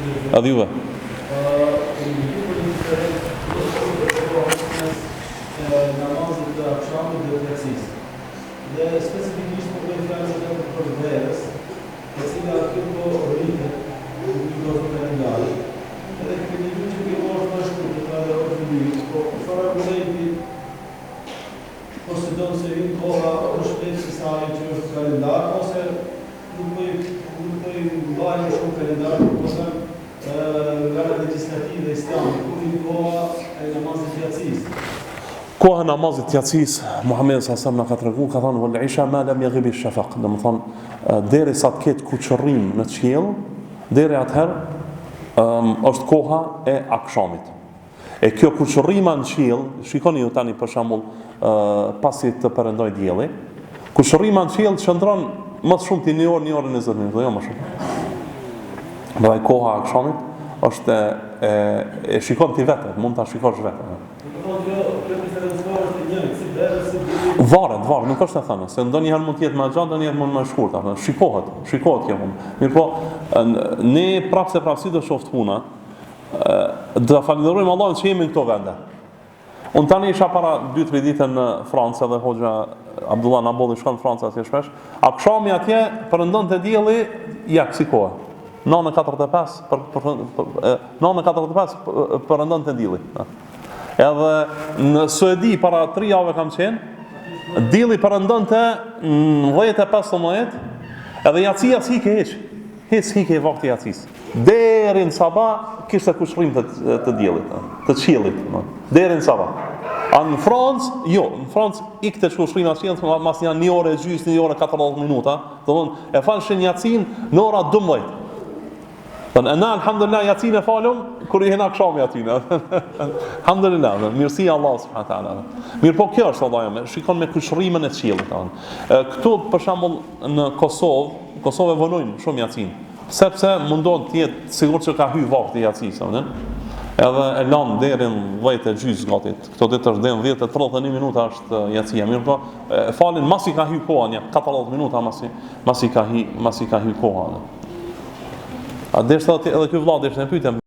Edhe juve. Namazit të akşamit dhe të yatsis. Dhe specifikisht po bëjmë fjalë për verës, e cila këto rritet në kalendari. Edhe këtë një që kjo është më shkurtër, edhe është një, po fara përrejti, ose do nëse vinë koha është shpetë si sa që është kalendar, ose nuk bëjmë mbajnë shumë kalendar, ose nga legislative islamit, kur vinë koha e namazit të yatsis. Koha namazit të yatsis, Muhamedi sallallahu alaihi wasallam na ka treguar, ka thënë wal isha ma lam yaghib ash-shafaq, do të thonë derisa të ketë kuçurrim në qiell, deri atëherë është koha e akşamit. E kjo kuçurrima në qiell, shikoni ju tani për shembull pasi të perëndoj dielli, kuçurrima në qiell çndron më shumë ti 1 orë, 1 orë 20 minuta, jo më shumë. Dhe koha e akşamit është e shikon ti vetë, mund ta shikosh vetë. Varet, nuk është e thënë, se ndonjëherë mund të jetë më gjatë, ndonjëherë mund më shkurt, shikohet kjo punë. Mirë po, ne prapse si do shoft puna, do ta falenderojmë Allahun që jemi në këto vende. Unë tani isha para 2-3 ditë në Francë dhe hoxha Abdullah na bolli shkon në Francë atje shpesh. Akşami atje perëndonte dielli jak si kohë. 9:45 perëndonte dielli. Edhe në Suedi para 3 javë kam qenë, dielli perëndonte në 10:15, edhe yatsia s'hike hiç. Hiç hike vakti yatsis. Deri në sabah kishte kushrim të diellit, të qiellit, deri në sabah. Në Francë, jo, në Francë ikte kushrim të qiellit, mas janë 1 orë e gjys, 1 orë e 40 minuta, domthonë e falshin yatsin në ora 12. Na alhamdulillah yatsin e falum kur i hena akşami atyne. Alhamdulillah, mirësi Allah subhanahu taala. Mirë po kjo është Allahu, shikon me kushrimin e qiellit. Këtu për shembull në Kosovë vonojnë shumë yatsin, sepse mundon të jetë sigurt që ka hyrë vakti i yatsis, edhe e lan deri në 10:30 gati. Këto ditë është deri në 10:31 minuta është yatsia. Mirë po falin masi ka hyrë koha, 40 minuta masi ka hyrë koha. A derisa edhe ky vëllai derisa ne pyetem